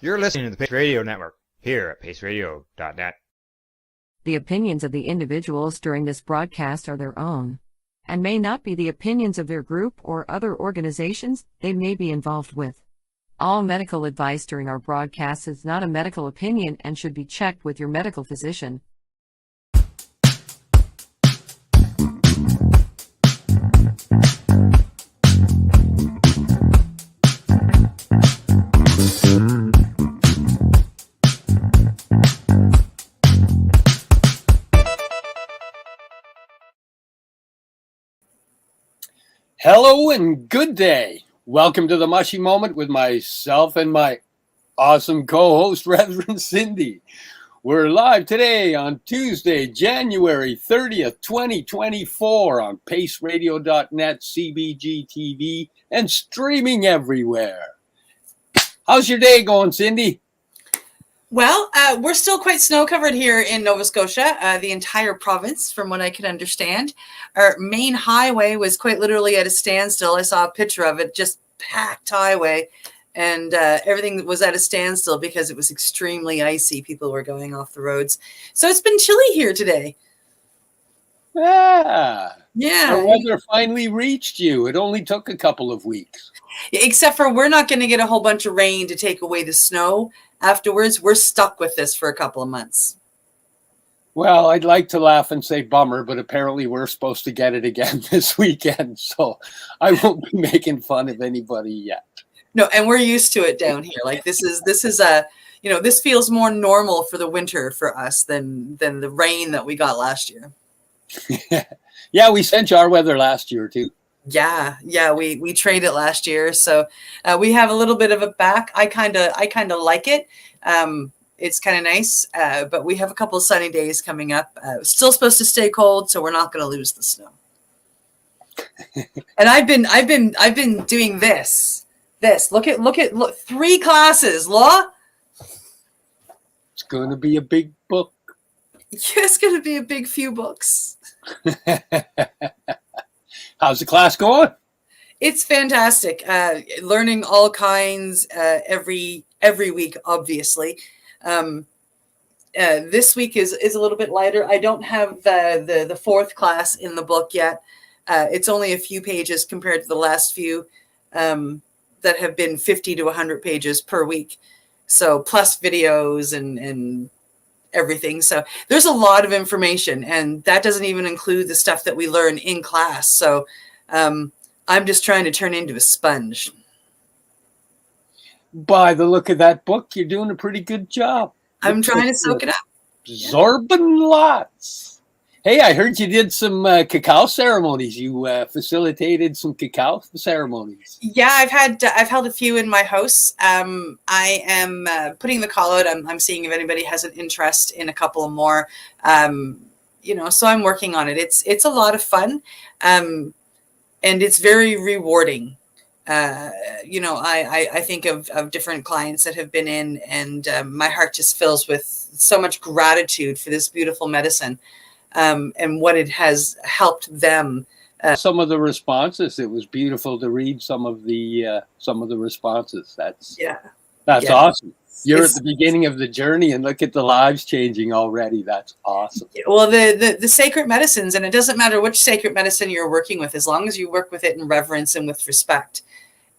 You're listening to the Pace Radio Network here at paceradio.net. The opinions of the individuals during this broadcast are their own and may not be the opinions of their group or other organizations they may be involved with. All medical advice during our broadcast is not a medical opinion and should be checked with your medical physician. Hello and good day. Welcome to the Mushie Moment with myself and my awesome co-host, Reverend Cindy. We're live today on Tuesday, January 30th, 2024 on paceradio.net, CBG TV, and streaming everywhere. How's your day going, Cindy? Well, we're still quite snow-covered here in Nova Scotia, the entire province, from what I can understand. Our main highway was quite literally at a standstill. I saw a picture of it, just packed highway, and everything was at a standstill because it was extremely icy. People were going off the roads. So it's been chilly here today. Yeah. Yeah. The weather finally reached you. It only took a couple of weeks. Except for we're not going to get a whole bunch of rain to take away the snow. Afterwards, we're stuck with this for a couple of months. Well, I'd like to laugh and say bummer, but apparently we're supposed to get it again this weekend, so I won't be making fun of anybody yet. No, and we're used to it down here. Like this is a, this feels more normal for the winter for us than the rain that we got last year. Yeah, we sent you our weather last year too. Yeah, we traded last year, so we have a little bit of it back. I kind of like it. It's kind of nice, but we have a couple of sunny days coming up. Still supposed to stay cold, so we're not going to lose the snow. And I've been doing this. Look, 3 classes. Law. It's going to be a big book. Yeah, it's going to be a big few books. How's the class going? It's fantastic. Learning all kinds every week, obviously. This week is a little bit lighter. I don't have the 4th class in the book yet. It's only a few pages compared to the last few that have been 50 to 100 pages per week. So plus videos and everything. So there's a lot of information, and that doesn't even include the stuff that we learn in class. So I'm just trying to turn into a sponge. By the look of that book, you're doing a pretty good job. I'm trying to soak it up. Absorbing lots. Hey, I heard you did some cacao ceremonies. You facilitated some cacao ceremonies. Yeah, I've held a few in my house. I am putting the call out. I'm seeing if anybody has an interest in a couple more. So I'm working on it. It's a lot of fun, and it's very rewarding. I think of different clients that have been in, and my heart just fills with so much gratitude for this beautiful medicine. And what it has helped them. Some of the responses, it was beautiful to read some of the responses. That's awesome. You're at the beginning of the journey, and look at the lives changing already. That's awesome. Well, the sacred medicines, and it doesn't matter which sacred medicine you're working with, as long as you work with it in reverence and with respect.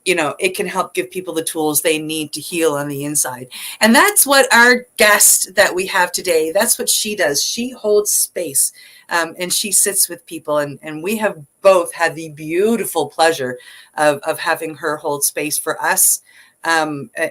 It can help give people the tools they need to heal on the inside. And that's what our guest that we have today, that's what she does. She holds space, and she sits with people. And we have both had the beautiful pleasure of having her hold space for us. I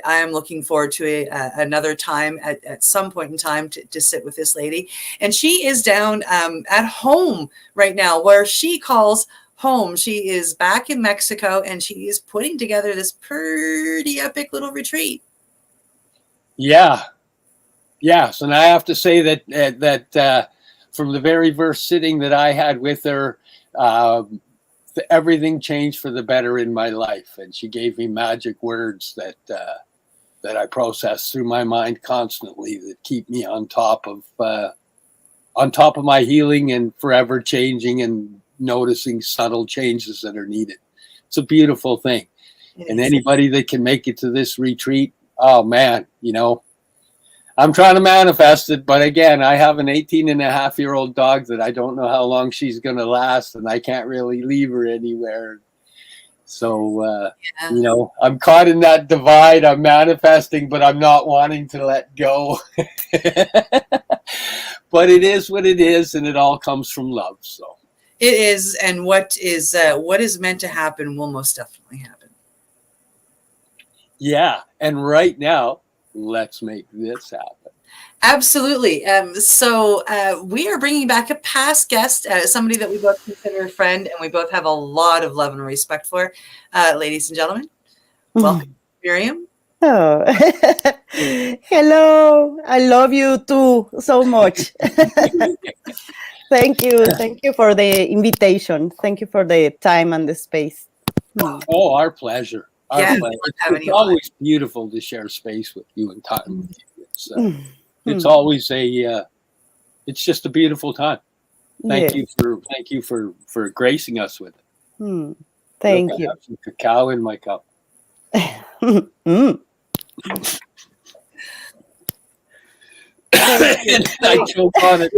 am looking forward to another time at some point in time to sit with this lady. And she is down at home right now, where she calls home. She is back in Mexico, and she is putting together this pretty epic little retreat. Yeah. Yes. And I have to say that from the very first sitting that I had with her, everything changed for the better in my life. And she gave me magic words that I process through my mind constantly that keep me on top of my healing and forever changing and noticing subtle changes that are needed. It's a beautiful thing. And anybody that can make it to this retreat, oh man, I'm trying to manifest it, but again, I have an 18-and-a-half-year-old dog that I don't know how long she's going to last, and I can't really leave her anywhere. So, I'm caught in that divide. I'm manifesting, but I'm not wanting to let go. But it is what it is, and it all comes from love. So it is, and what is meant to happen will most definitely happen. Yeah, and right now, let's make this happen. Absolutely. So we are bringing back a past guest, somebody that we both consider a friend, and we both have a lot of love and respect for. Ladies and gentlemen, welcome, Miriam. Oh. Hello. I love you too so much. Thank you. Thank you for the invitation. Thank you for the time and the space. Oh, our pleasure. Our pleasure. It's always beautiful to share space with you and time with you. It's always it's just a beautiful time. Thank you for gracing us with it. Thank Look, you. I have some cacao in my cup. And I choke on it.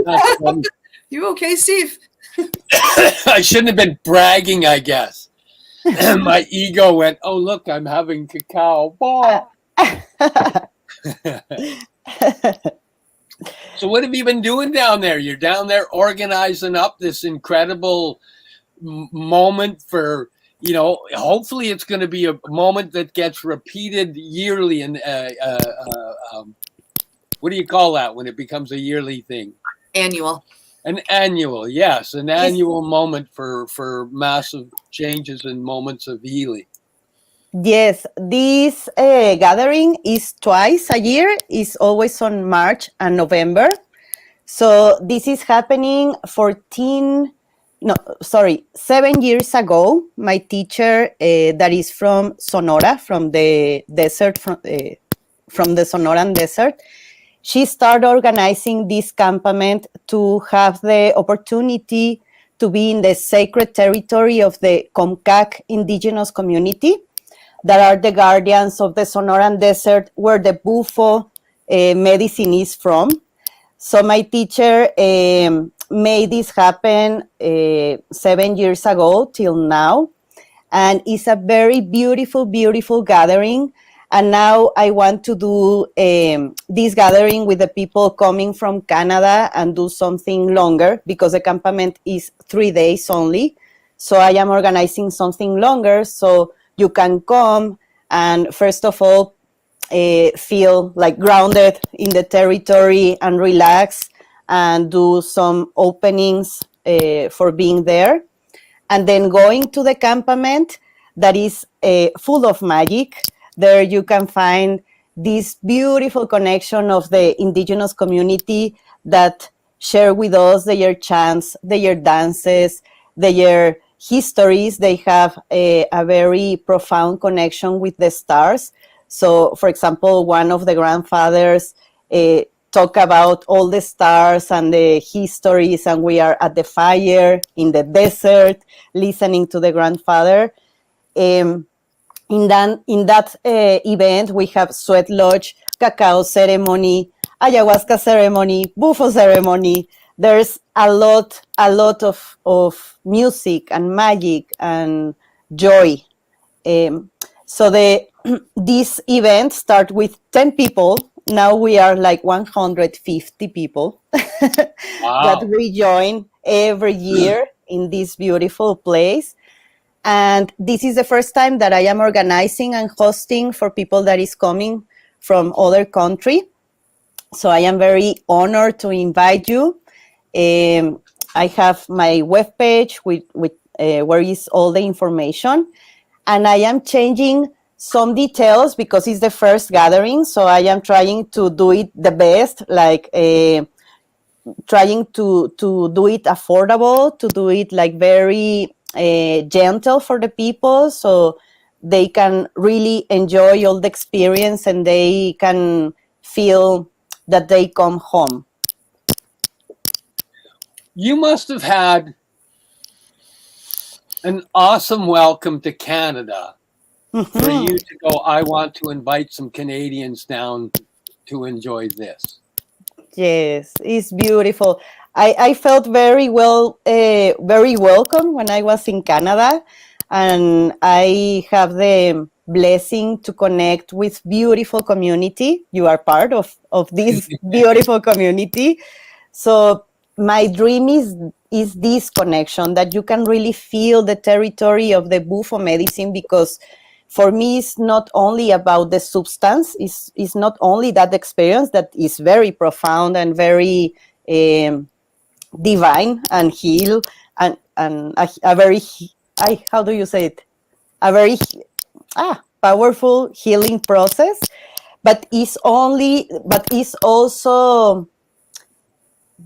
You okay, Steve? I shouldn't have been bragging, I guess. My ego went, oh, look, I'm having cacao. So what have you been doing down there? You're down there organizing up this incredible moment for, hopefully it's going to be a moment that gets repeated yearly. And what do you call that when it becomes a yearly thing? Annual. An annual, yes. An annual moment for massive changes and moments of healing. Yes, this gathering is twice a year. It's always on March and November. So this is happening 7 years ago. My teacher that is from Sonora, from the desert, from the Sonoran desert, she started organizing this campament to have the opportunity to be in the sacred territory of the Comcaac indigenous community that are the guardians of the Sonoran desert where the Bufo medicine is from. So my teacher made this happen 7 years ago till now. And it's a very beautiful, beautiful gathering. And now I want to do this gathering with the people coming from Canada and do something longer because the campament is 3 days only. So I am organizing something longer so you can come and first of all, feel like grounded in the territory and relax and do some openings for being there. And then going to the campament that is full of magic. There you can find this beautiful connection of the indigenous community that share with us their chants, their dances, their histories. They have a very profound connection with the stars. So, for example, one of the grandfathers talk about all the stars and the histories, and we are at the fire in the desert listening to the grandfather. In that event, we have sweat lodge, cacao ceremony, ayahuasca ceremony, bufo ceremony. There's a lot of music and magic and joy. So this event start with 10 people. Now we are like 150 people that we join every year in this beautiful place. And this is the first time that I am organizing and hosting for people that is coming from other country. So I am very honored to invite you. I have my webpage with where is all the information. And I am changing some details because it's the first gathering. So I am trying to do it the best, like trying to do it affordable, to do it like very gentle for the people so they can really enjoy all the experience and they can feel that they come home. You must have had an awesome welcome to Canada for you to go, I want to invite some Canadians down to enjoy this? Yes, it's beautiful. I felt very very welcome when I was in Canada, and I have the blessing to connect with beautiful community. You are part of this beautiful community. So my dream is this connection, that you can really feel the territory of the Bufo medicine, because for me, it's not only about the substance, it's not only that experience that is very profound and very divine and heal, and a very, how do you say it? A very powerful healing process, but it's also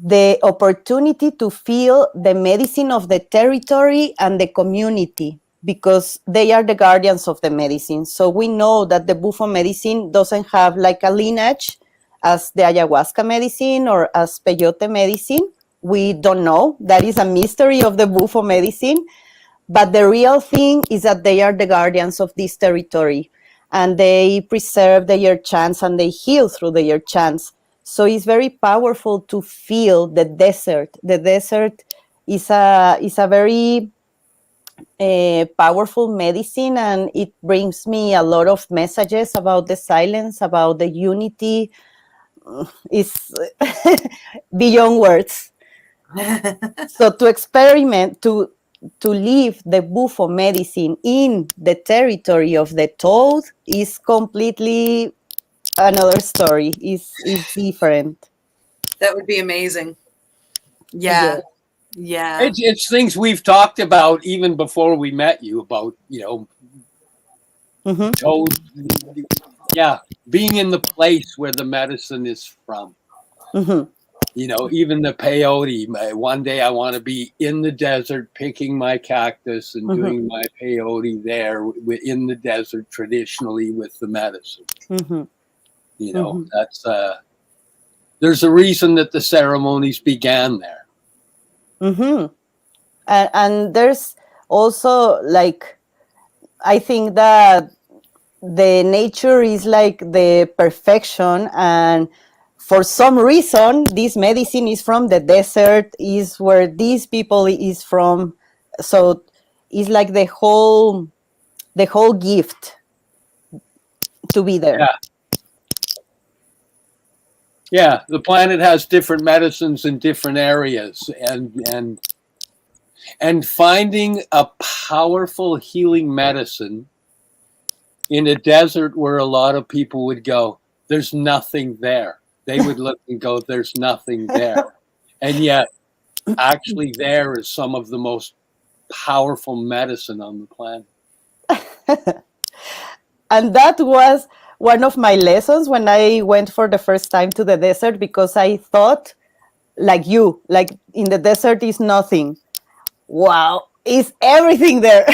the opportunity to feel the medicine of the territory and the community, because they are the guardians of the medicine. So we know that the Bufo medicine doesn't have like a lineage as the ayahuasca medicine or as peyote medicine. We don't know. That is a mystery of the Bufo medicine. But the real thing is that they are the guardians of this territory, and they preserve their chants and they heal through their chants. So it's very powerful to feel the desert. The desert is a very powerful medicine, and it brings me a lot of messages about the silence, about the unity. It's beyond words. So to experiment, to live the Bufo medicine in the territory of the toad is completely another story. It's different. That would be amazing. Yeah. Yeah. It's things we've talked about even before we met you, about, toad, being in the place where the medicine is from. Even the peyote. One day I want to be in the desert picking my cactus and doing my peyote there in the desert traditionally with the medicine. That's there's a reason that the ceremonies began there. And there's also, like, I think that the nature is like the perfection, and for some reason this medicine is from the desert, is where these people is from. So it's like the whole gift to be there. Yeah, the planet has different medicines in different areas, and finding a powerful healing medicine in a desert where a lot of people would go, there's nothing there. They would look and go, there's nothing there. And yet, actually, there is some of the most powerful medicine on the planet. And that was one of my lessons when I went for the first time to the desert, because I thought, like you, like in the desert is nothing. Wow, is everything there.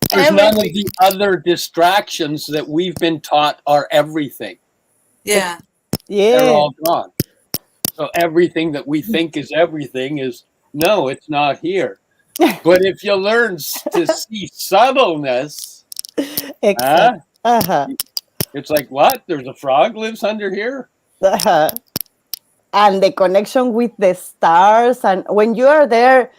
There's none of the other distractions that we've been taught are everything. Yeah. They're all gone. So everything that we think is everything is, no, it's not here. But if you learn to see subtleness, it's like, what? There's a frog lives under here? And the connection with the stars. And when you are there,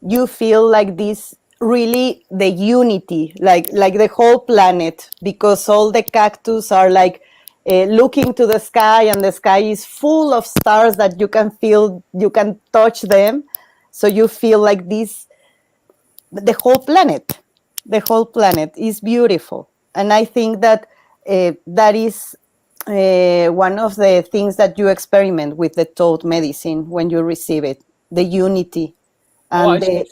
you feel like this, really the unity, like the whole planet, because all the cactus are like looking to the sky, and the sky is full of stars that you can feel, you can touch them. So you feel like this, the whole planet is beautiful. And I think that that is one of the things that you experiment with the toad medicine when you receive it, the unity. And the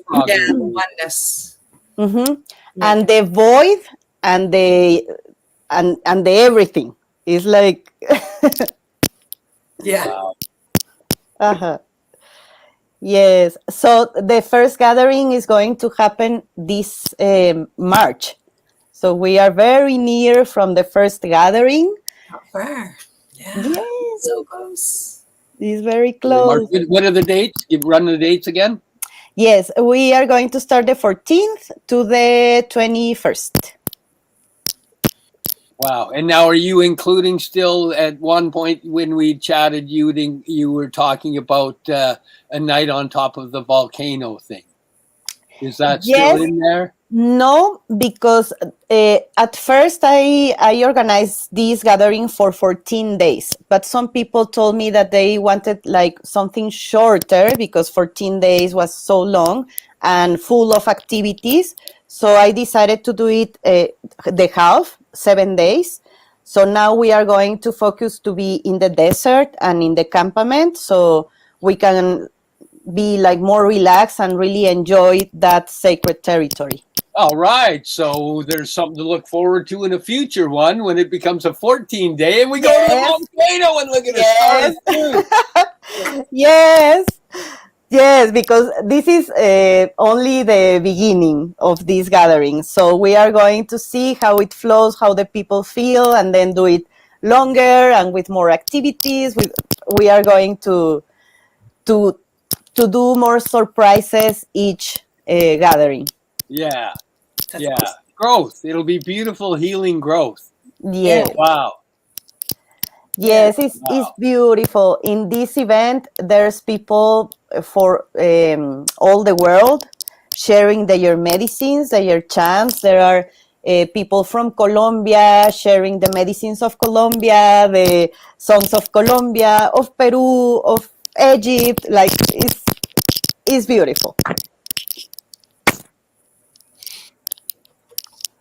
oneness. And the void and the everything is like Yes. So the first gathering is going to happen this March. So we are very near from the first gathering. Not far. Yeah. Yes. So close. It's very close. What are the dates? Run the dates again. Yes, we are going to start the 14th to the 21st. Wow. And now are you including still at one point when we chatted, you were talking about a night on top of the volcano thing? Is that still Yes, in there? no, because at first I organized this gathering for 14 days, but some people told me that they wanted like something shorter because 14 days was so long and full of activities. So I decided to do it the half, 7 days. So now we are going to focus to be in the desert and in the campament, so we can be like more relaxed and really enjoy that sacred territory. All right. So there's something to look forward to in a future one when it becomes a 14-day and we go to the Yes. volcano and look at Yes. the stars too. Yes, yes, because this is only the beginning of this gathering. So we are going to see how it flows, how the people feel, and then do it longer and with more activities. We are going to do more surprises each gathering. Yeah. That's Yeah. awesome. Growth. It'll be beautiful, healing growth. Yes. Wow. Yes, it's Wow. beautiful. In this event, there's people for all the world sharing their medicines, their chants. There are people from Colombia sharing the medicines of Colombia, the songs of Colombia, of Peru, of Egypt. Like it's beautiful.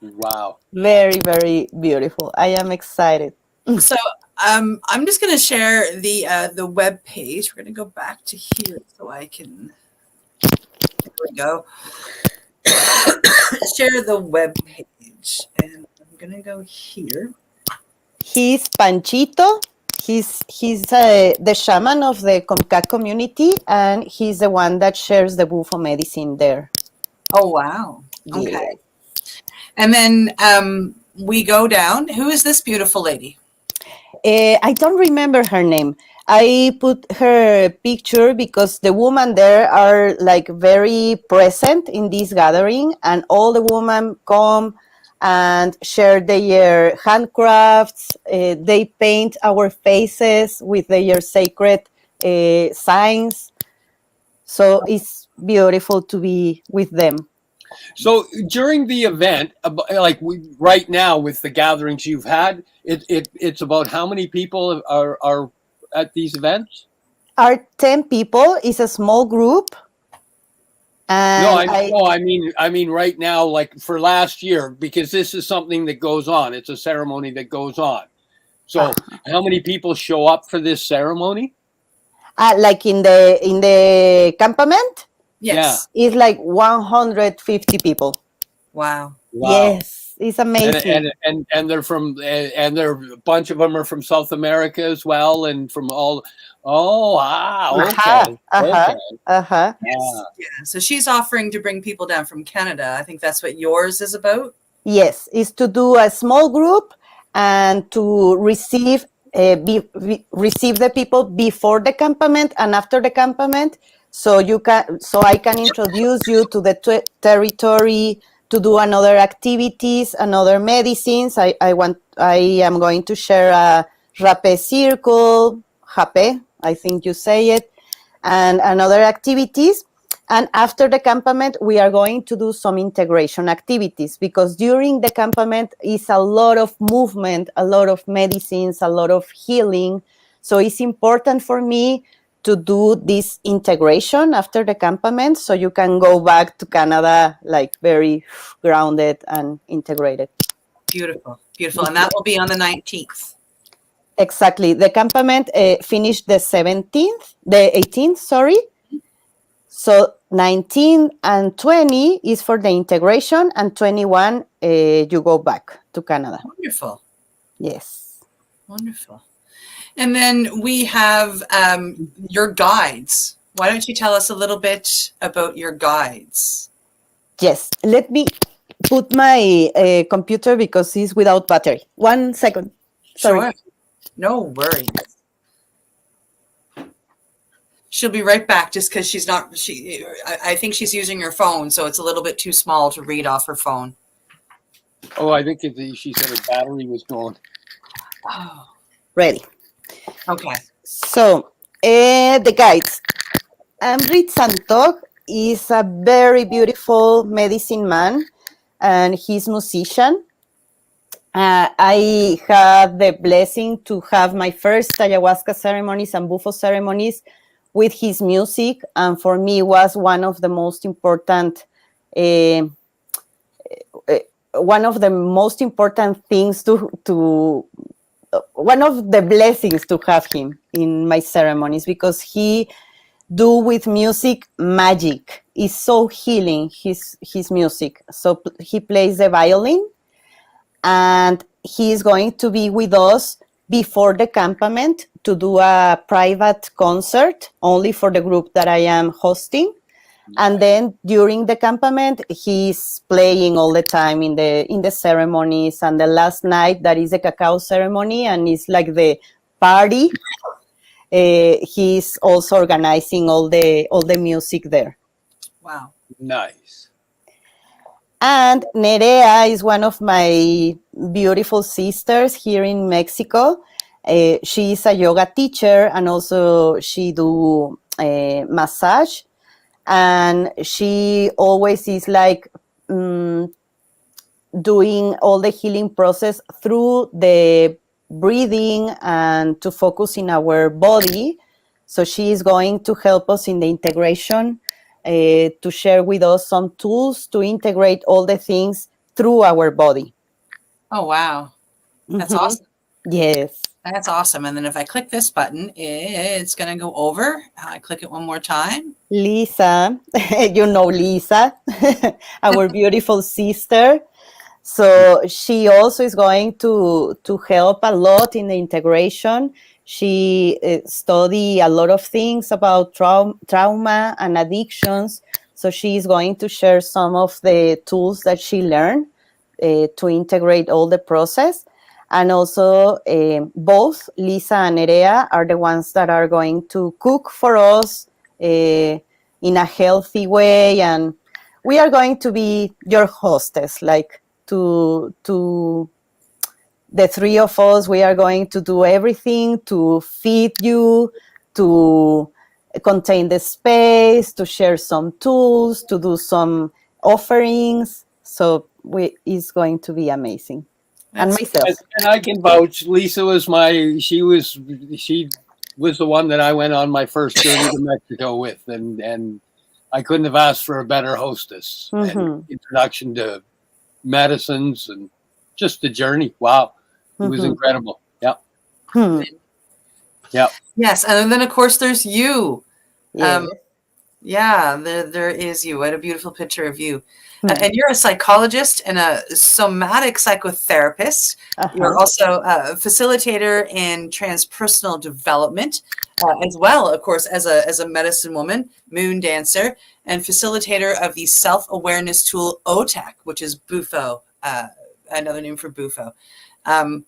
Wow. Very, very beautiful. I am excited. So I'm just going to share the web page. We're going to go back to here so I can. There we go. Share the web page, and I'm going to go here. He's Panchito. He's the shaman of the Comcaac community, and he's the one that shares the Bufo medicine there. Oh wow! Okay, Yeah. and then we go down. Who is this beautiful lady? I don't remember her name. I put her picture because the women there are like very present in this gathering, and all the women come and share their handcrafts. They paint our faces with their sacred signs. So it's beautiful to be with them. So during the event, like right now with the gatherings you've had, it's about how many people are at these events? Our 10 people is a small group. No, And I mean right now, like for last year, because this is something that goes on. It's a ceremony that goes on. So how many people show up for this ceremony? like in the campament, Yes. it's like 150 people. Wow. Wow. Yes, it's amazing. And they're from and there a bunch of them are from South America as well, and from all. Oh wow! Okay, okay. Uh-huh. Yes. Yeah. So she's offering to bring people down from Canada. I think that's what yours is about. Yes, is to do a small group and to receive receive the people before the campament and after the campament, so I can introduce you to the territory, to do another activities, another medicines. I am going to share a rape circle, rape, I think you say it, and another activities. And after the campament, we are going to do some integration activities, because during the campament is a lot of movement, a lot of medicines, a lot of healing. So it's important for me to do this integration after the campament, so you can go back to Canada like very grounded and integrated. Beautiful. Beautiful. And that will be on the 19th. Exactly. The campament finished the 18th, sorry. So 19 and 20 is for the integration, and 21 you go back to Canada. Wonderful. Yes. Wonderful. And then we have your guides. Why don't you tell us a little bit about your guides? Yes. Let me put my computer because it's without battery. 1 second. Sorry. Sure. No worries. She'll be right back just because she's not, I think she's using her phone, so it's a little bit too small to read off her phone. Oh, I think she said her battery was going. Oh, Ready. okay. So, the guides. Amrit Santok is a very beautiful medicine man, and he's musician. I had the blessing to have my first ayahuasca ceremonies and bufo ceremonies with his music, and for me was one of the most important things to one of the blessings to have him in my ceremonies, because he do with music magic. It's so healing, his music. So he plays the violin, and he is going to be with us before the campament to do a private concert only for the group that I am hosting. And then during the campament, he's playing all the time in the ceremonies. And the last night, that is the cacao ceremony, and it's like the party. He's also organizing all the music there. Wow. Nice. And Nerea is one of my beautiful sisters here in Mexico. She is a yoga teacher, and also she do massage. And she always is like doing all the healing process through the breathing and to focus in our body. So she is going to help us in the integration, to share with us some tools to integrate all the things through our body. Oh, wow. That's awesome. Yes. That's awesome. And then if I click this button, it's going to go over. I click it one more time. Lisa, you know Lisa, our beautiful sister. So she also is going to help a lot in the integration. She study a lot of things about trauma and addictions. So she is going to share some of the tools that she learned to integrate all the process. And also both Lisa and Nerea are the ones that are going to cook for us in a healthy way. And we are going to be your hostess, like to the three of us. We are going to do everything to feed you, to contain the space, to share some tools, to do some offerings. So it's going to be amazing. And myself. And I can vouch. Lisa was she was the one that I went on my first journey to Mexico with, and I couldn't have asked for a better hostess. Mm-hmm. And introduction to medicines and just the journey. Wow, it was incredible. Yeah. Yeah. Yes, and then of course there's you. Yeah. There is you. What a beautiful picture of you. And you're a psychologist and a somatic psychotherapist. You're also a facilitator in transpersonal development, as well, of course, as a medicine woman, moon dancer, and facilitator of the self-awareness tool OTAC, which is Bufo, another name for Bufo. And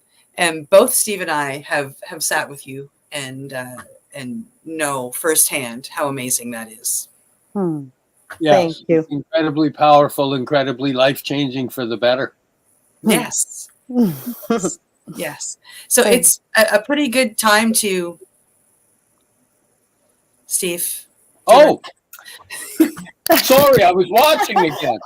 both Steve and I have sat with you and know firsthand how amazing that is. Yes, Thank you. Incredibly powerful, incredibly life-changing for the better. Yes. Yes. So it's a pretty good time to, Steve. Oh, sorry, I was watching again.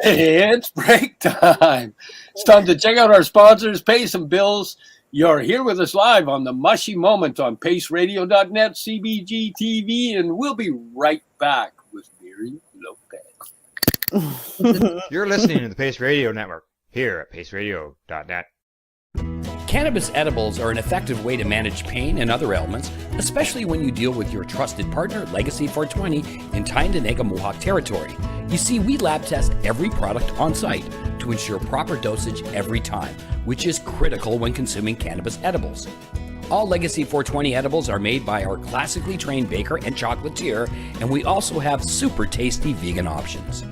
It's break time. It's time to check out our sponsors, pay some bills. You're here with us live on the Mushie Moment on paceradio.net, CBG TV, and we'll be right back with Miriam Lopez. You're listening to the Pace Radio Network here at paceradio.net. Cannabis edibles are an effective way to manage pain and other ailments, especially when you deal with your trusted partner, Legacy 420, in Tyendinaga Mohawk territory. You see, we lab test every product on site to ensure proper dosage every time, which is critical when consuming cannabis edibles. All Legacy 420 edibles are made by our classically trained baker and chocolatier, and we also have super tasty vegan options.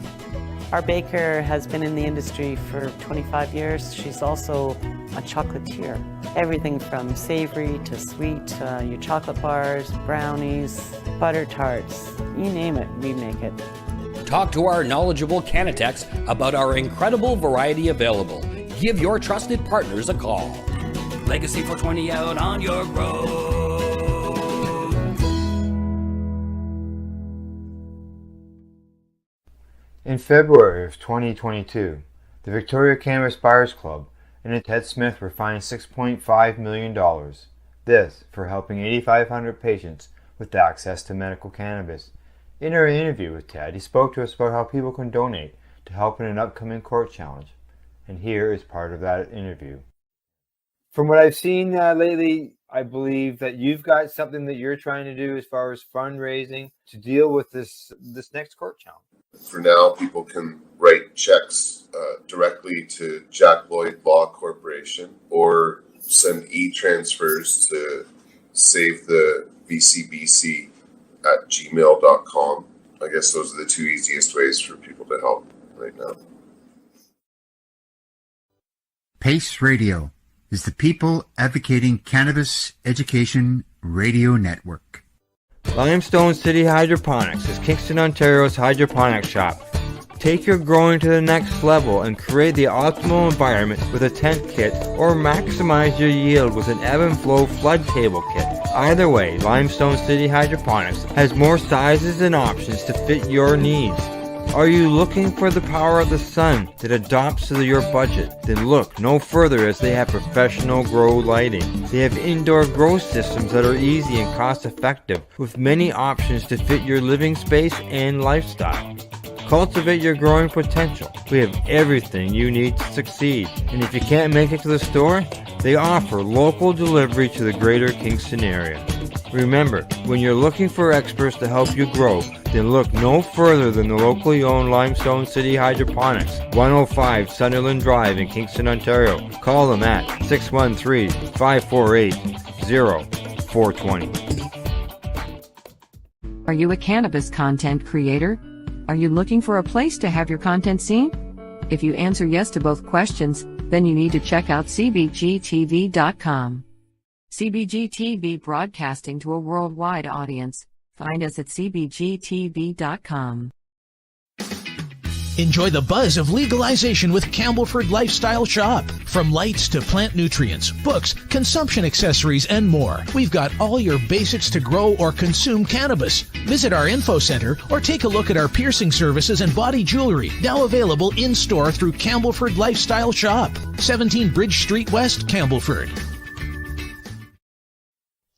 Our baker has been in the industry for 25 years. She's also a chocolatier. Everything from savory to sweet, your chocolate bars, brownies, butter tarts, you name it, we make it. Talk to our knowledgeable Canatechs about our incredible variety available. Give your trusted partners a call. Legacy 420 out on your road. In February of 2022, the Victoria Cannabis Buyers Club and Ted Smith were fined $6.5 million. This for helping 8,500 patients with access to medical cannabis. In our interview with Ted, he spoke to us about how people can donate to help in an upcoming court challenge. And here is part of that interview. From what I've seen lately, I believe that you've got something that you're trying to do as far as fundraising to deal with this next court challenge. For now, people can write checks directly to Jack Lloyd Law Corporation or send e-transfers to save the VCBC at gmail.com. I guess those are the two easiest ways for people to help right now. PACE Radio is the People Advocating Cannabis Education Radio Network. Limestone City Hydroponics is Kingston, Ontario's hydroponics shop. Take your growing to the next level and create the optimal environment with a tent kit, or maximize your yield with an ebb and flow flood table kit. Either way, Limestone City Hydroponics has more sizes and options to fit your needs. Are you looking for the power of the sun that adapts to your budget? Then look no further, as they have professional grow lighting. They have indoor grow systems that are easy and cost effective, with many options to fit your living space and lifestyle. Cultivate your growing potential. We have everything you need to succeed. And if you can't make it to the store, they offer local delivery to the greater Kingston area. Remember, when you're looking for experts to help you grow, then look no further than the locally owned Limestone City Hydroponics, 105 Sunderland Drive in Kingston, Ontario. Call them at 613-548-0420. Are you a cannabis content creator? Are you looking for a place to have your content seen? If you answer yes to both questions, then you need to check out cbgtv.com. CBG TV, broadcasting to a worldwide audience. Find us at cbgtv.com. Enjoy the buzz of legalization with Campbellford Lifestyle Shop. From lights to plant nutrients, books, consumption accessories, and more, we've got all your basics to grow or consume cannabis. Visit our info center or take a look at our piercing services and body jewelry, now available in-store through Campbellford Lifestyle Shop, 17 Bridge Street West, Campbellford.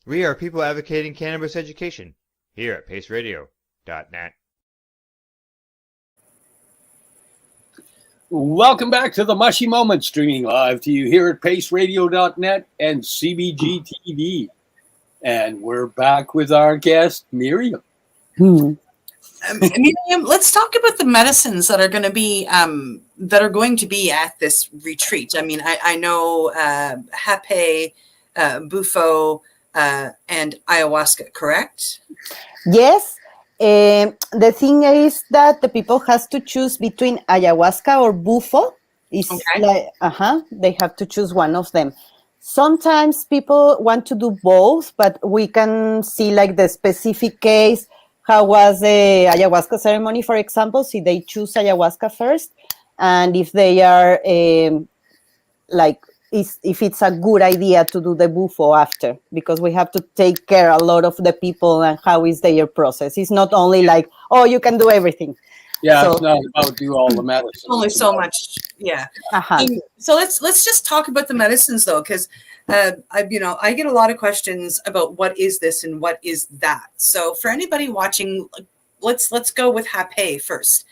We are people advocating cannabis education here at paceradio.net. Welcome back to the Mushie Moment, streaming live to you here at paceradio.net and CBG TV. And we're back with our guest, Miriam. Miriam, let's talk about the medicines that are going to be at this retreat. I mean, I know Hape, Bufo, and ayahuasca, correct? Yes. The thing is that the people has to choose between ayahuasca or bufo. It's Okay. like, they have to choose one of them. Sometimes people want to do both, but we can see like the specific case. How was the ayahuasca ceremony, for example? See, they choose ayahuasca first, and if they are if it's a good idea to do the bufo after, because we have to take care a lot of the people and how is their process. It's not only like, oh, you can do everything. Yeah, So- it's not about do all the medicine. Only so much, yeah. So let's just talk about the medicines though, because I get a lot of questions about what is this and what is that. So for anybody watching, let's go with Hape first.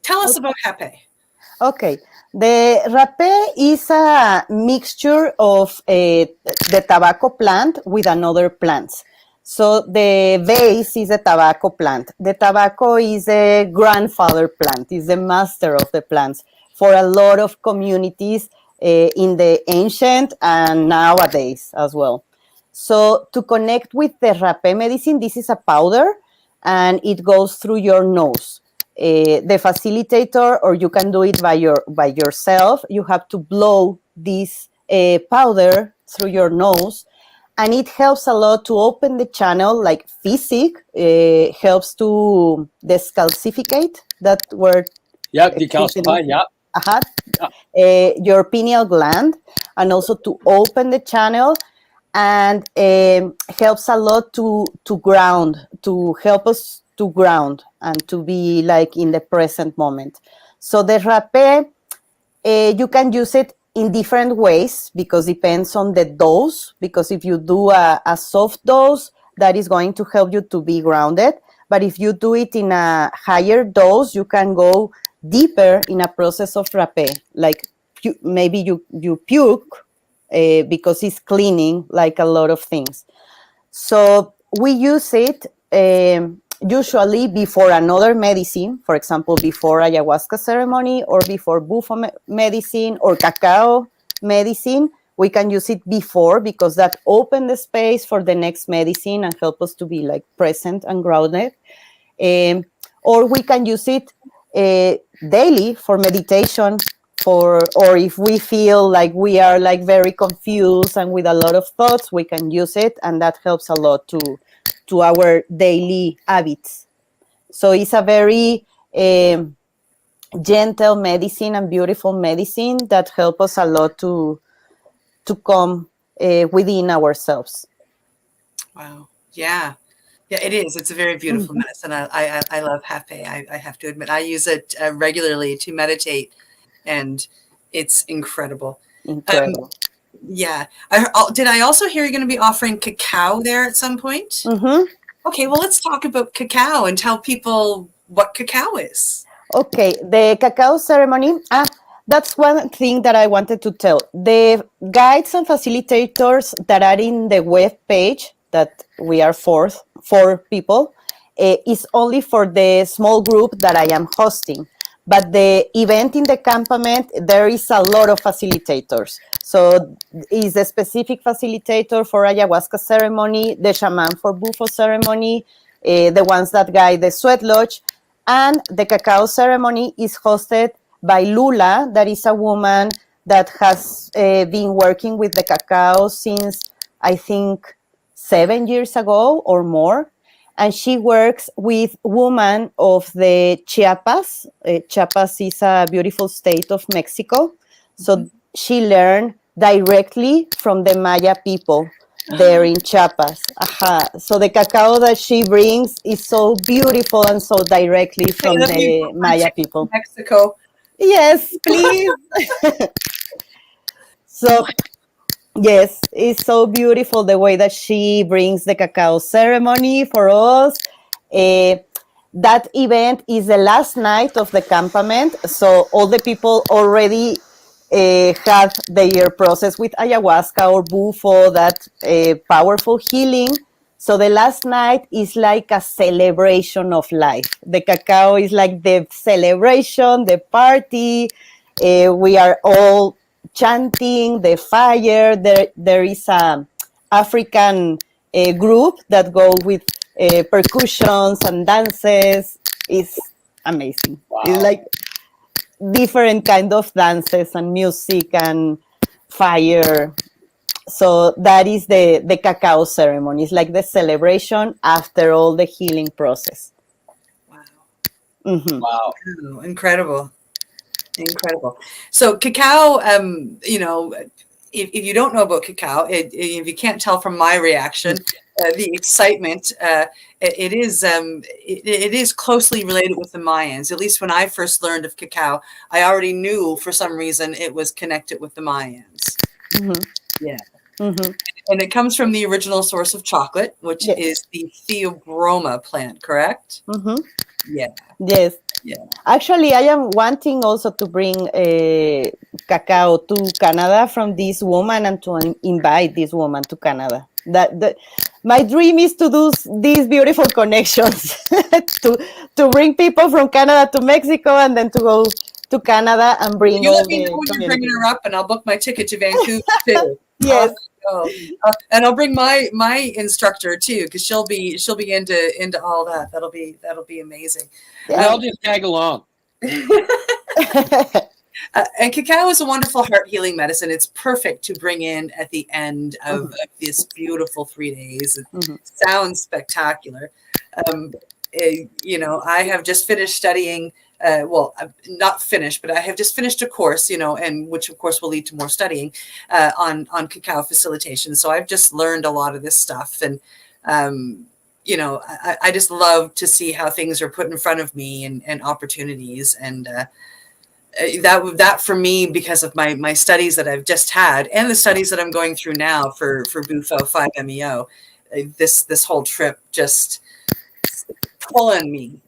Tell us about Hape. Okay. The rapé is a mixture of the tobacco plant with another plants. So the base is a tobacco plant. The tobacco is a grandfather plant, is the master of the plants for a lot of communities in the ancient and nowadays as well. So to connect with the rapé medicine, this is a powder and it goes through your nose. the facilitator, or you can do it by yourself. You have to blow this powder through your nose, and it helps a lot to open the channel, like physic. Helps to descalcificate that word. Yeah, decalcify. Yeah. Your pineal gland, and also to open the channel, and helps a lot to ground, to help us to ground and to be like in the present moment. So the rapé, you can use it in different ways because depends on the dose. Because if you do a soft dose, that is going to help you to be grounded. But if you do it in a higher dose, you can go deeper in a process of rapé. Like maybe you puke because it's cleaning like a lot of things. So we use it usually before another medicine, for example, before ayahuasca ceremony or before bufo medicine or cacao medicine. We can use it before because that opens the space for the next medicine and help us to be like present and grounded. Or we can use it daily for meditation, or if we feel like we are like very confused and with a lot of thoughts, we can use it, and that helps a lot to our daily habits. So it's a very gentle medicine and beautiful medicine that helps us a lot to come within ourselves. Wow. Yeah. Yeah, it is. It's a very beautiful medicine. I love rapé. I have to admit, I use it regularly to meditate, and it's incredible. Incredible. Yeah. Did I also hear you're going to be offering cacao there at some point? Mm-hmm. Okay, well, let's talk about cacao and tell people what cacao is. Okay, the cacao ceremony. That's one thing that I wanted to tell. The guides and facilitators that are in the web page, that we are four people, is only for the small group that I am hosting. But the event in the campament, there is a lot of facilitators. So is a specific facilitator for ayahuasca ceremony, the shaman for bufo ceremony, the ones that guide the sweat lodge, and the cacao ceremony is hosted by Lula, that is a woman that has been working with the cacao since, I think, 7 years ago or more. And she works with women of the Chiapas. Chiapas is a beautiful state of Mexico. So she learned directly from the Maya people there in Chiapas. So the cacao that she brings is so beautiful and so directly from the Maya people. Mexico. Yes, please. So, yes, it's so beautiful the way that she brings the cacao ceremony for us. That event is the last night of the campament, so all the people already have their process with ayahuasca or bufo, that powerful healing. So the last night is like a celebration of life. The cacao is like the celebration, the party. We are all chanting the fire. There is a African group that go with percussions and dances. It's amazing. Wow. It's like different kind of dances and music and fire. So that is the cacao ceremony. It's like the celebration after all the healing process. Wow. Mm-hmm. Wow. Oh, incredible. So cacao, if you don't know about cacao, if you can't tell from my reaction, the excitement, it is closely related with the Mayans. At least when I first learned of cacao, I already knew for some reason it was connected with the Mayans. Mm-hmm. Yeah. Mm-hmm. And it comes from the original source of chocolate, which yes. is the theobroma plant, correct? Mm-hmm. Yeah. Yes. Yeah. Actually, I am wanting also to bring cacao to Canada from this woman and to invite this woman to Canada. My dream is to do these beautiful connections, to bring people from Canada to Mexico and then to go to Canada and bring you all let me the know when you're bringing her up, and I'll book my ticket to Vancouver too. Yes. Oh Oh, and I'll bring my instructor too, because she'll be into all that. That'll be amazing. And I'll just tag along. And cacao is a wonderful heart healing medicine. It's perfect to bring in at the end of this beautiful 3 days. It sounds spectacular. I have just finished studying. Well, not finished, but I have just finished a course, and which of course will lead to more studying on cacao facilitation. So I've just learned a lot of this stuff, and I just love to see how things are put in front of me and opportunities, and that for me, because of my studies that I've just had and the studies that I'm going through now for Bufo 5-MeO, this whole trip just pulling me.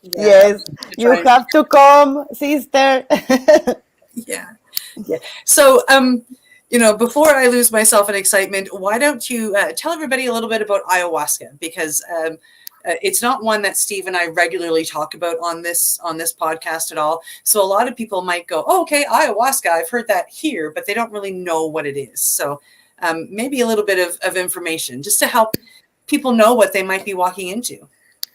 Yes, you have to come, sister. Yeah. So, before I lose myself in excitement, why don't you tell everybody a little bit about ayahuasca? Because it's not one that Steve and I regularly talk about on this podcast at all. So a lot of people might go, oh, okay, ayahuasca, I've heard that here, but they don't really know what it is. So maybe a little bit of information just to help people know what they might be walking into.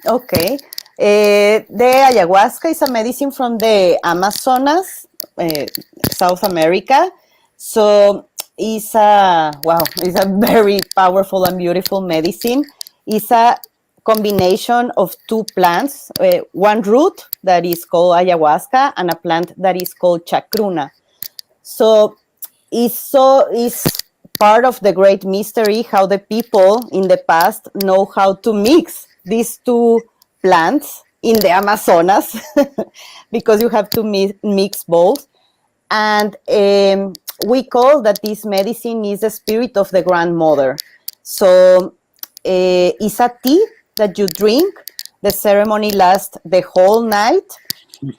Okay. The ayahuasca is a medicine from the Amazonas, South America. So it's a very powerful and beautiful medicine. It's a combination of two plants, one root that is called ayahuasca and a plant that is called chacruna. So it's part of the great mystery how the people in the past know how to mix these two plants in the Amazonas because you have to mix both. And we call that this medicine is the spirit of the grandmother. So it's a tea that you drink. The ceremony lasts the whole night,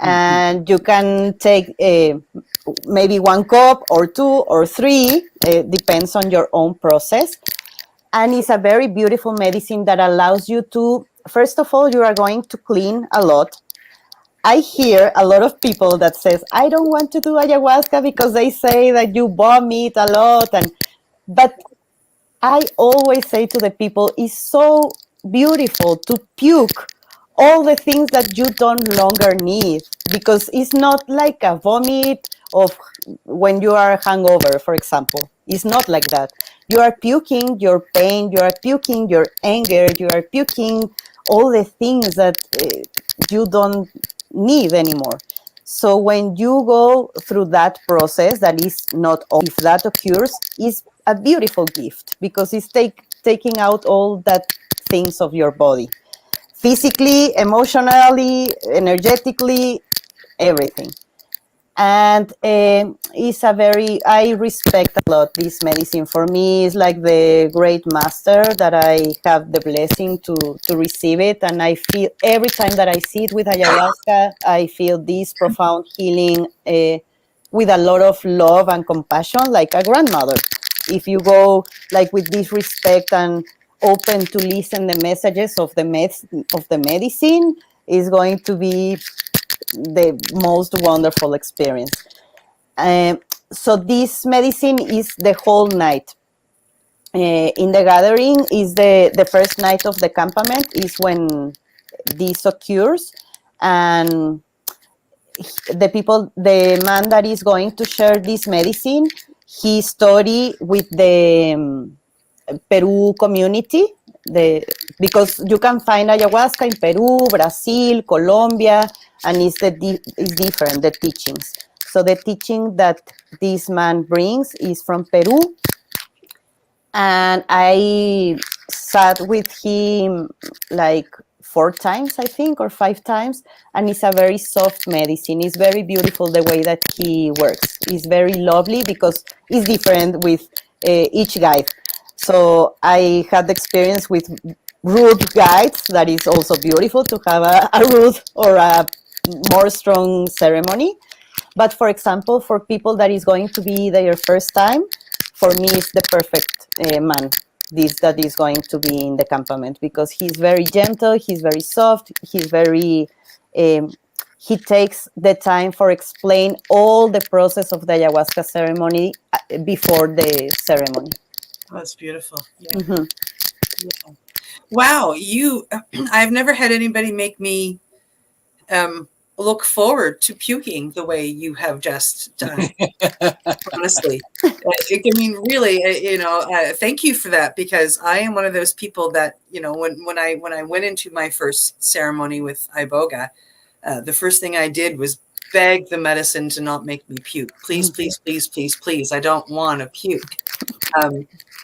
and you can take maybe 1 cup or 2 or 3, depends on your own process. And it's a very beautiful medicine that allows you to, first of all, you are going to clean a lot. I hear a lot of people that says, I don't want to do ayahuasca because they say that you vomit a lot. But I always say to the people, it's so beautiful to puke all the things that you don't longer need, because it's not like a vomit of when you are hungover, for example. It's not like that. You are puking your pain, you are puking your anger, you are puking all the things that you don't need anymore. So when you go through that process, that is not, if that occurs, is a beautiful gift, because it's taking out all that things of your body, physically, emotionally, energetically, everything. And I respect a lot this medicine. For me, it's like the great master that I have the blessing to receive it. And I feel every time that I sit with ayahuasca, I feel this profound healing with a lot of love and compassion, like a grandmother. If you go like with this respect and open to listen the messages of the medicine, is going to be the most wonderful experience. So this medicine is the whole night. In the gathering is the first night of the campament is when this occurs, and the man that is going to share this medicine, he studied with the Peru community, because you can find ayahuasca in Peru, Brazil, Colombia, and it's different, the teachings. So the teaching that this man brings is from Peru, and I sat with him like 4 times, I think, or 5 times, and it's a very soft medicine. It's very beautiful the way that he works. It's very lovely because it's different with each guide. So I had the experience with root guides that is also beautiful to have a root or a more strong ceremony. But for example, for people that is going to be their first time, for me it's the perfect man that is going to be in the campament, because he's very gentle, he's very soft, he's very he takes the time for explain all the process of the ayahuasca ceremony before the ceremony. Oh, that's beautiful. Yeah. Mhm. Yeah. Wow, I've never had anybody make me look forward to puking the way you have just done. Honestly, I mean, really, thank you for that, because I am one of those people that, when I went into my first ceremony with Iboga, the first thing I did was beg the medicine to not make me puke. Please, please, please, please, please. I don't want to puke.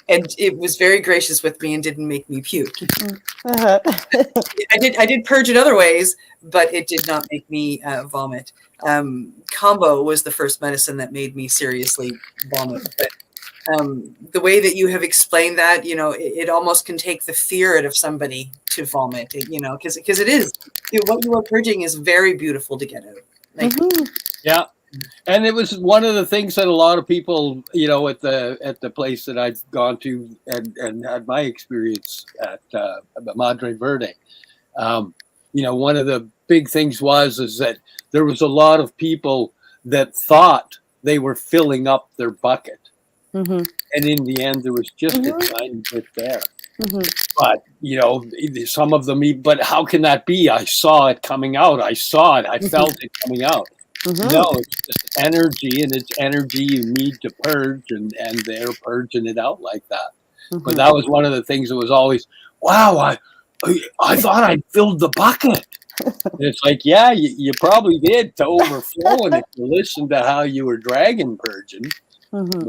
And it was very gracious with me and didn't make me puke. Uh-huh. I did purge it other ways, but it did not make me vomit. Combo was the first medicine that made me seriously vomit. But the way that you have explained that, it almost can take the fear out of somebody to vomit. Because it is, what you are purging is very beautiful to get out. Like, Yeah. And it was one of the things that a lot of people, at the place that I've gone to and had my experience at Madre Verde, one of the big things is that there was a lot of people that thought they were filling up their bucket. Mm-hmm. And in the end, there was just a tiny bit there. Mm-hmm. But, some of them, but how can that be? I saw it coming out. I saw it. I felt it coming out. Mm-hmm. No, it's just energy, and it's energy you need to purge, and they're purging it out like that. Mm-hmm. But that was one of the things that was always, wow, I thought I filled the bucket. And it's like, yeah, you probably did to overflow, and if you listened to how you were dragon purging. Mm-hmm.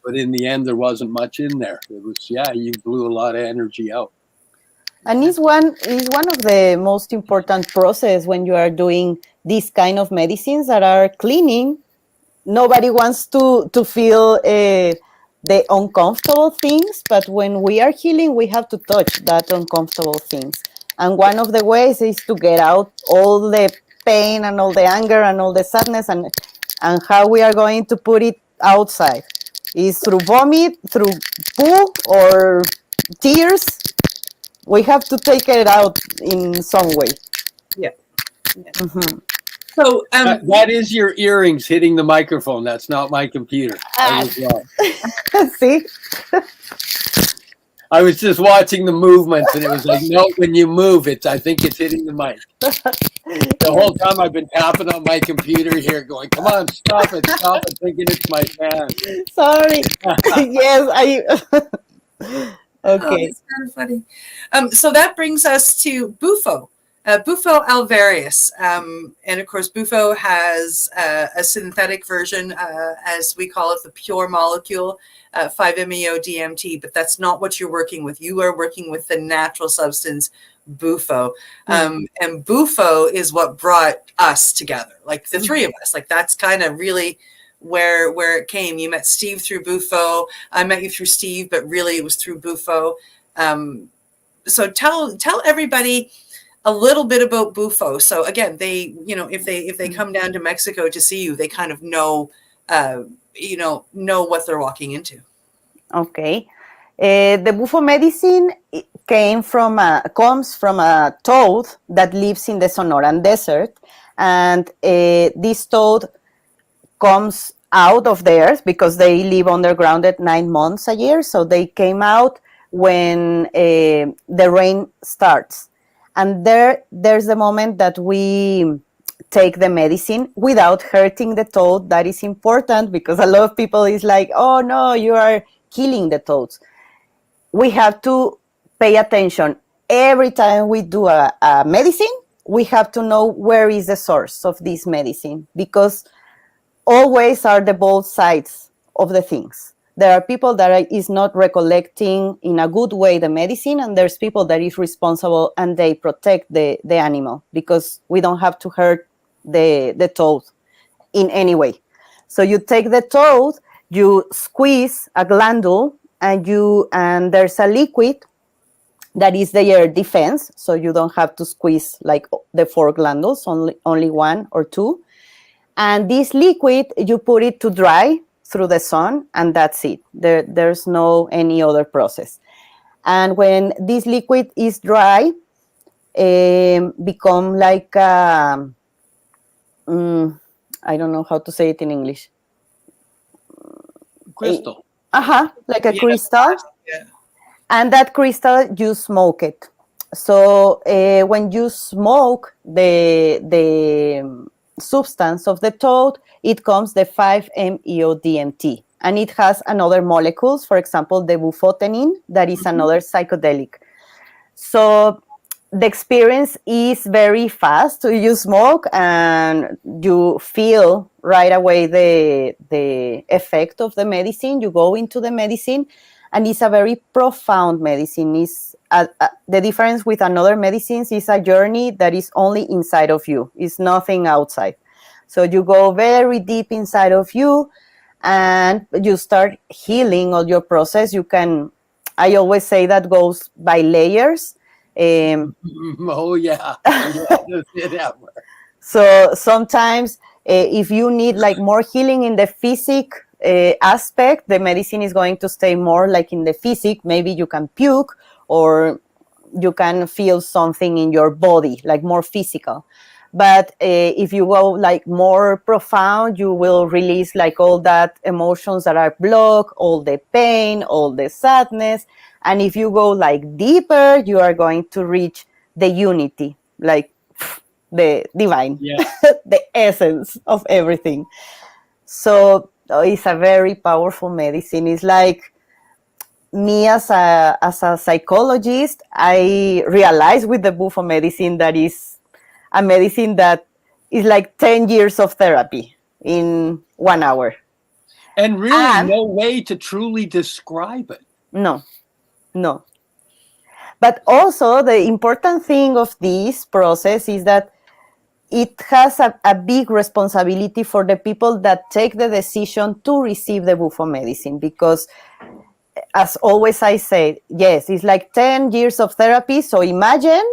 But in the end, there wasn't much in there. It was, you blew a lot of energy out. And it's one of the most important process when you are doing these kind of medicines that are cleaning. Nobody wants to feel the uncomfortable things, but when we are healing, we have to touch that uncomfortable things. And one of the ways is to get out all the pain and all the anger and all the sadness, and how we are going to put it outside is through vomit, through poo, or tears. We have to take it out in some way. Yeah. Mm-hmm. So that is your earrings hitting the microphone. That's not my computer. I was wrong. See? I was just watching the movements, and it was like, no, when you move, I think it's hitting the mic. The whole time I've been tapping on my computer here, going, come on, stop it, thinking it's my fan. Sorry. Yes, Okay. Oh, it's kind of funny. So that brings us to Bufo. Bufo Alvarius. And of course, Bufo has a synthetic version, as we call it, the pure molecule, 5-MeO-DMT, but that's not what you're working with. You are working with the natural substance, Bufo. And Bufo is what brought us together, like the three of us. Like that's kind of really where it came. You met Steve through Bufo. I met you through Steve, but really it was through Bufo. So tell everybody a little bit about Bufo. So again, they, if they come down to Mexico to see you, they kind of know what they're walking into. Okay. The Bufo medicine comes from a toad that lives in the Sonoran Desert, and this toad comes out of the earth because they live underground at 9 months a year. So they came out when the rain starts. And there's the moment that we take the medicine without hurting the toad. That is important because a lot of people is like, oh no, you are killing the toads. We have to pay attention. Every time we do a medicine, we have to know where is the source of this medicine, because always are the both sides of the things. There are people that is not recollecting in a good way the medicine, and there's people that is responsible and they protect the animal because we don't have to hurt the toad in any way. So you take the toad, you squeeze a glandule, and there's a liquid that is their defense. So you don't have to squeeze like the 4 glandules, only 1 or 2. And this liquid, you put it to dry through the sun, and that's it. There's no any other process. And when this liquid is dry, become like, I don't know how to say it in English. crystal. Like a Yeah. crystal. Yeah. And that crystal, you smoke it. So when you smoke the substance of the toad, it comes the 5-MeO-DMT, and it has another molecules. For example, the bufotenin, that is another psychedelic. So the experience is very fast. So you smoke and you feel right away the effect of the medicine. You go into the medicine, and it's a very profound medicine. It's the difference with another medicines is a journey that is only inside of you. It's nothing outside. So you go very deep inside of you, and you start healing all your process. You can, I always say that goes by layers. Oh yeah. So sometimes if you need like more healing in the physic aspect, the medicine is going to stay more like in the physic. Maybe you can puke, or you can feel something in your body, like more physical. But if you go like more profound, you will release like all that emotions that are blocked, all the pain, all the sadness. And if you go like deeper, you are going to reach the unity, like the divine, the essence of everything. So it's a very powerful medicine. It's like me as a psychologist, I realized with the Bufo medicine that is a medicine that is like 10 years of therapy in 1 hour. And really no way to truly describe it. No. But also the important thing of this process is that it has a big responsibility for the people that take the decision to receive the Bufo medicine, because as always I say, yes, it's like 10 years of therapy. So imagine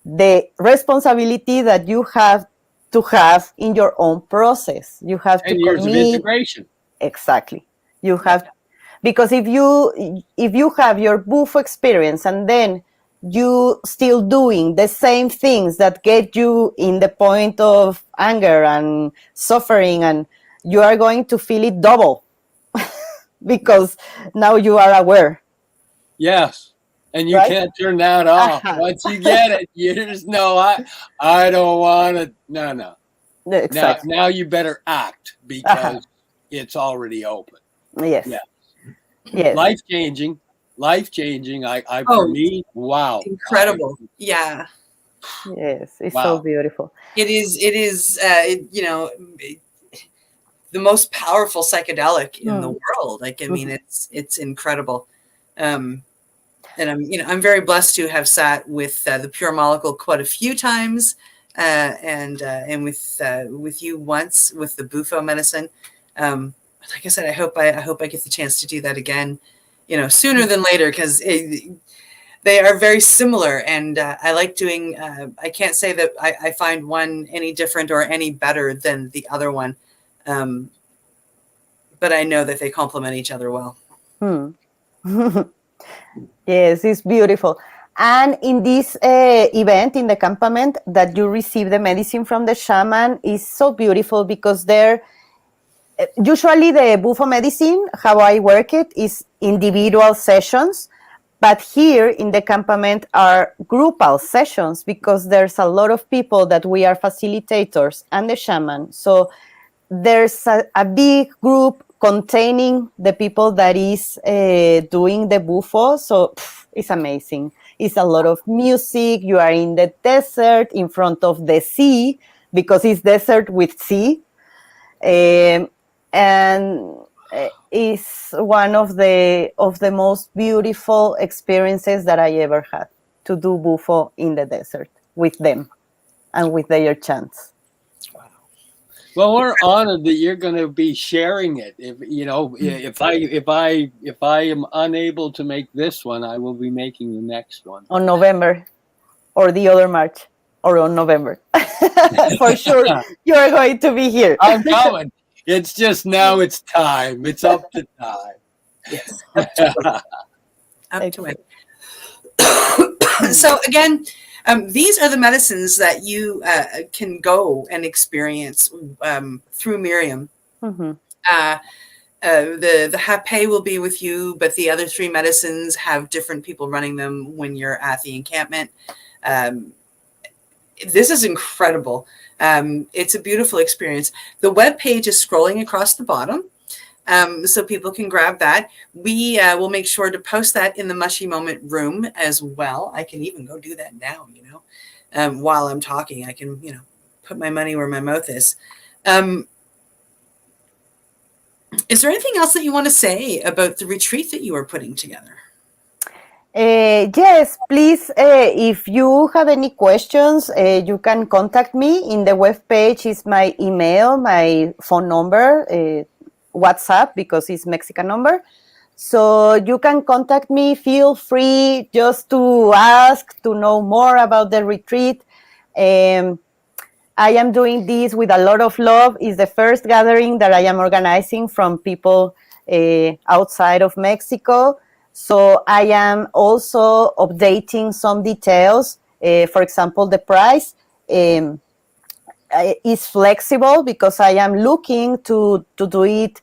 the responsibility that you have to have in your own process. You have 10 to years commit. of integration. Exactly. You have, because if you have your Bufo experience and then you still doing the same things that get you in the point of anger and suffering, and you are going to feel it double because now you are aware. Yes. And you can't turn that off. Once you get it, you just know, I don't want to. No. Exactly. Now you better act, because it's already open. Yes. Yeah. Yes. Life changing. For me, wow. Incredible. Yeah. Yes. It's so beautiful. It is, the most powerful psychedelic in the world. Like, I mean, it's incredible. And I'm very blessed to have sat with the Pure Molecule quite a few times, and with you once with the Bufo medicine. Like I said, I hope I get the chance to do that again, sooner than later, because they are very similar, and I like doing. I can't say that I find one any different or any better than the other one, but I know that they complement each other well. Yes, it's beautiful. And in this event, in the campament, that you receive the medicine from the shaman is so beautiful, because they're usually the Bufo medicine, how I work it, is individual sessions. But here in the campament are groupal sessions, because there's a lot of people that we are facilitators and the shaman. So there's a big group containing the people that is doing the Bufo. So it's amazing. It's a lot of music. You are in the desert in front of the sea, because it's desert with sea. And it's one of the most beautiful experiences that I ever had, to do Bufo in the desert with them and with their chants. Well, we're honored that you're going to be sharing it. If I am unable to make this one, I will be making the next one on November, or the other March, or on November. For sure, you are going to be here. I'm coming. It's just now it's time. It's up to time. Yes. Up to it. So again, these are the medicines that you can go and experience through Miriam. The Hape will be with you, but the other 3 medicines have different people running them when you're at the encampment. This is incredible. It's a beautiful experience. The web page is scrolling across the bottom, so people can grab that. We will make sure to post that in the Mushie Moment room as well. I can even go do that now, while I'm talking. I can, put my money where my mouth is. Is there anything else that you want to say about the retreat that you are putting together? Yes, please, if you have any questions, you can contact me. In the web page is my email, my phone number, WhatsApp, because it's Mexican number. So you can contact me. Feel free just to ask, to know more about the retreat. I am doing this with a lot of love. It's the first gathering that I am organizing from people outside of Mexico. So I am also updating some details. For example, the price is flexible because I am looking to do it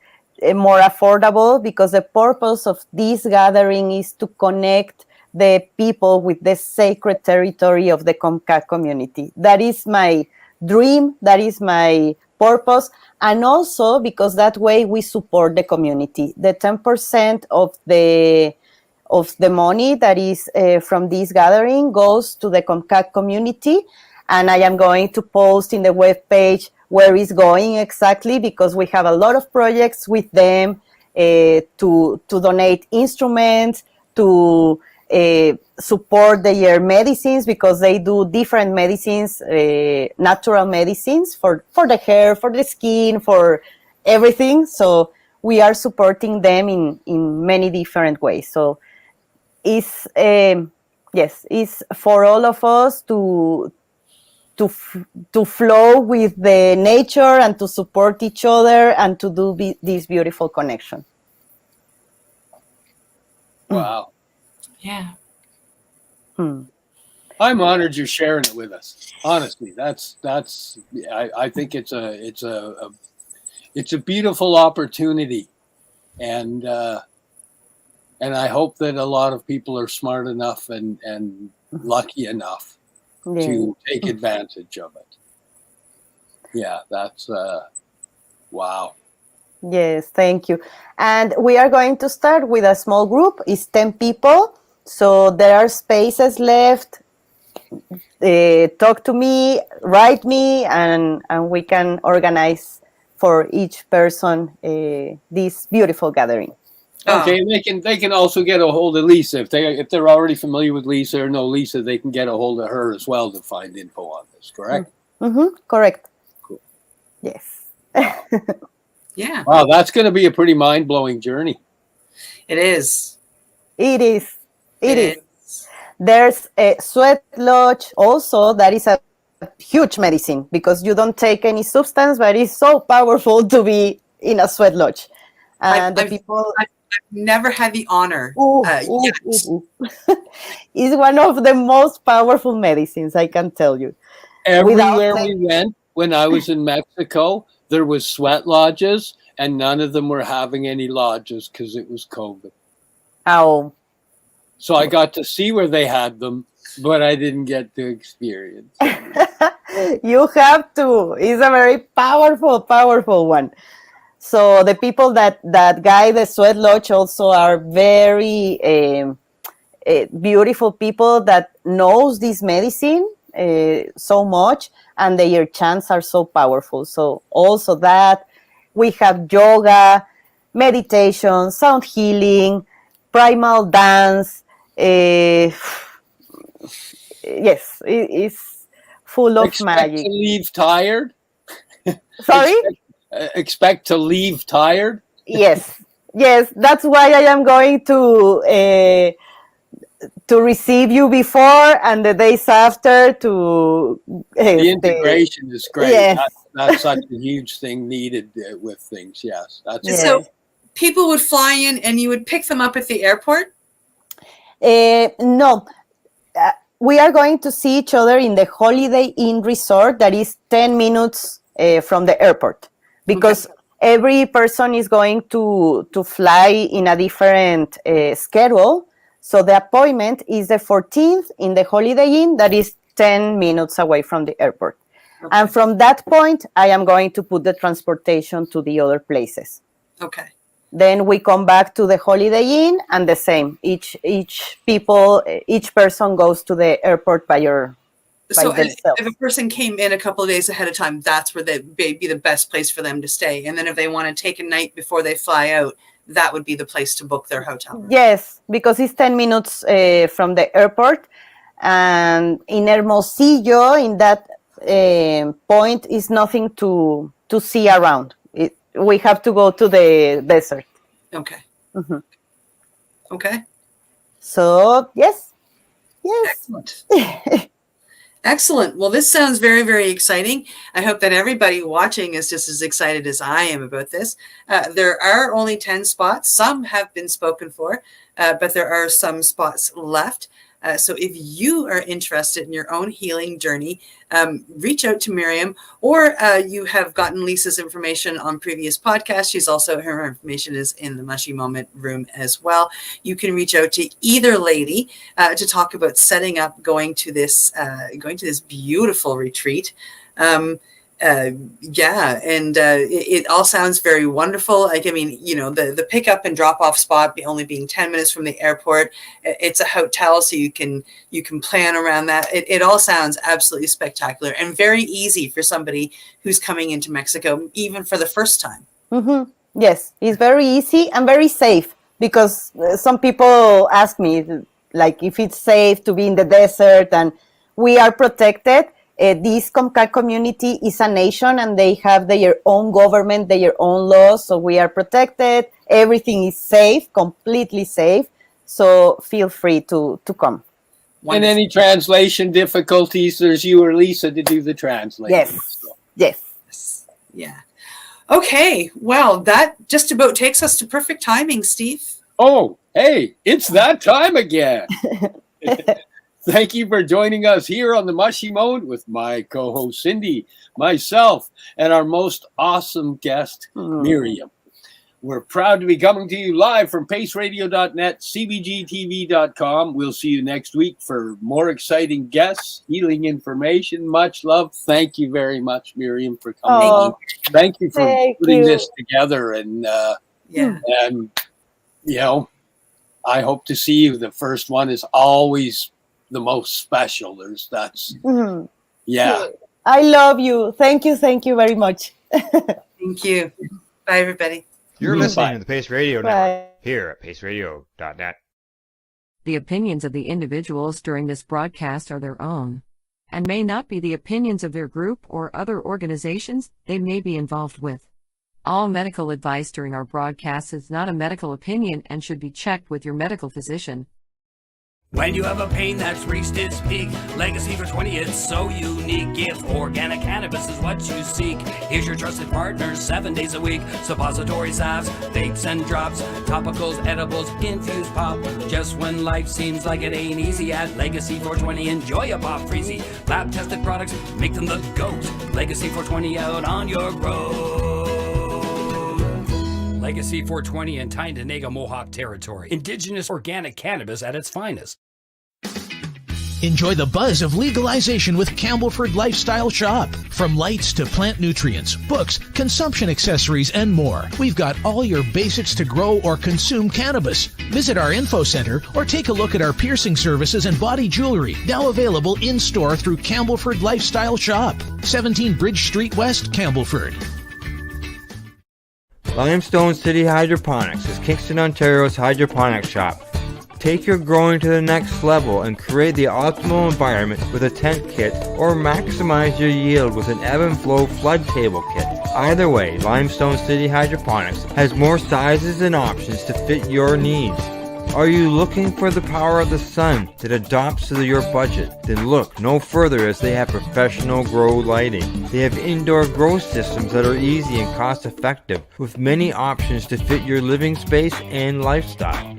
more affordable, because the purpose of this gathering is to connect the people with the sacred territory of the Comcaac community. That is my dream. That is my purpose. And also because that way we support the community. The 10% of the money that is from this gathering goes to the Comcaac community. And I am going to post in the webpage where it's going exactly, because we have a lot of projects with them to donate instruments, to support their medicines, because they do different medicines, natural medicines for the hair, for the skin, for everything. So we are supporting them in many different ways. So it's it's for all of us to flow with the nature and to support each other and to do this beautiful connection. Wow. Yeah. I'm honored you're sharing it with us. Honestly, I think it's a beautiful opportunity, and I hope that a lot of people are smart enough and lucky enough to take advantage of it. Yeah, that's wow. Yes, thank you. And we are going to start with a small group. It's 10 people. So there are spaces left. Talk to me, write me, and we can organize for each person this beautiful gathering. Okay, they can also get a hold of Lisa if they're already familiar with Lisa or know Lisa. They can get a hold of her as well to find info on this. Correct? Correct. Cool. Yes. Yeah. Wow, that's going to be a pretty mind-blowing journey. It is. It is. It is. There's a sweat lodge also. That is a huge medicine, because you don't take any substance, but it's so powerful to be in a sweat lodge. And I've never had the honor. It's one of the most powerful medicines, I can tell you. Everywhere we went, when I was in Mexico, there was sweat lodges, and none of them were having any lodges because it was COVID. Oh. So I got to see where they had them, but I didn't get to experience it. You have to. It's a very powerful one. So the people that guide the sweat lodge also are very beautiful people that knows this medicine so much, and their chants are so powerful. So also that we have yoga, meditation, sound healing, primal dance. Yes, it's full of magic. Expect to leave tired? Sorry? Expect to leave tired? Yes, that's why I am going to receive you before and the days after to the integration is great. Yes. That's such a huge thing needed with things. Yes, so people would fly in and you would pick them up at the airport? No, we are going to see each other in the Holiday Inn Resort that is 10 minutes from the airport, because every person is going to fly in a different schedule. So the appointment is the 14th in the Holiday Inn, that is 10 minutes away from the airport. Okay. And from that point, I am going to put the transportation to the other places. Okay. Then we come back to the Holiday Inn, and the same. Each person goes to the airport by themselves. If a person came in a couple of days ahead of time, that's where they'd be the best place for them to stay. And then if they want to take a night before they fly out, that would be the place to book their hotel room. Yes, because it's 10 minutes from the airport. And in Hermosillo, in that point, is nothing to see around. We have to go to the desert. Okay. Mm-hmm. Okay. So, yes. Excellent. Excellent. Well, this sounds very, very exciting. I hope that everybody watching is just as excited as I am about this. There are only 10 spots. Some have been spoken for, but there are some spots left. So if you are interested in your own healing journey, reach out to Miriam, or you have gotten Lisa's information on previous podcasts. Her information is in the Mushie Moment room as well. You can reach out to either lady to talk about setting up going to this beautiful retreat. It all sounds very wonderful. Like, I mean, the pickup and drop off spot only being 10 minutes from the airport. It's a hotel, so you can plan around that. It all sounds absolutely spectacular and very easy for somebody who's coming into Mexico, even for the first time. Mm-hmm. Yes, it's very easy and very safe, because some people ask me, like, if it's safe to be in the desert, and we are protected. This Comcaac community is a nation, and they have their own government, their own laws, so we are protected. Everything is safe, completely safe, so feel free to come. Wonderful. And any translation difficulties, there's you or Lisa to do the translation. Yes. Yeah. Okay, well, that just about takes us to perfect timing, Steve. Oh, hey, it's that time again. Thank you for joining us here on the Mushie Moment with my co-host Cindy, myself, and our most awesome guest, Miriam. We're proud to be coming to you live from paceradio.net, cbgtv.com. We'll see you next week for more exciting guests, healing information. Much love. Thank you very much, Miriam, for coming. Thank you for putting this together. And I hope to see you. The first one is always the most special. I love you. Thank you very much. Thank you. Bye, everybody. You're listening to the Pace Radio Network here at paceradio.net. The opinions of the individuals during this broadcast are their own, and may not be the opinions of their group or other organizations they may be involved with. All medical advice during our broadcast is not a medical opinion and should be checked with your medical physician. When you have a pain that's reached its peak, Legacy for 20, it's so unique. If organic cannabis is what you seek, here's your trusted partner 7 days a week. Suppository salves, vapes and drops, topicals, edibles, infused pop. Just when life seems like it ain't easy, at Legacy 420, enjoy a pop freezy. Lab tested products, make them the GOAT. Legacy 420 out on your road. Legacy 420 in Tyndonega Mohawk territory. Indigenous organic cannabis at its finest. Enjoy the buzz of legalization with Campbellford Lifestyle Shop. From lights to plant nutrients, books, consumption accessories, and more, we've got all your basics to grow or consume cannabis. Visit our info center or take a look at our piercing services and body jewelry, now available in-store through Campbellford Lifestyle Shop, 17 Bridge Street West, Campbellford. Limestone City Hydroponics is Kingston, Ontario's hydroponics shop. Take your growing to the next level and create the optimal environment with a tent kit, or maximize your yield with an ebb and flow flood table kit. Either way, Limestone City Hydroponics has more sizes and options to fit your needs. Are you looking for the power of the sun that adapts to your budget? Then look no further, as they have professional grow lighting. They have indoor grow systems that are easy and cost effective, with many options to fit your living space and lifestyle.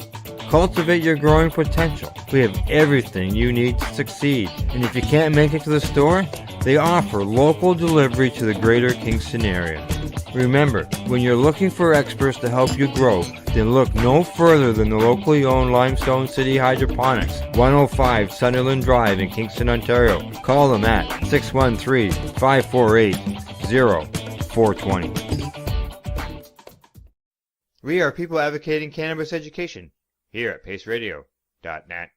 Cultivate your growing potential. We have everything you need to succeed. And if you can't make it to the store, They offer local delivery to the greater Kingston area. Remember, when you're looking for experts to help you grow, then look no further than the locally owned Limestone City Hydroponics, 105 Sunderland Drive in Kingston, Ontario. Call them at 613-548-0420. We are people advocating cannabis education here at paceradio.net.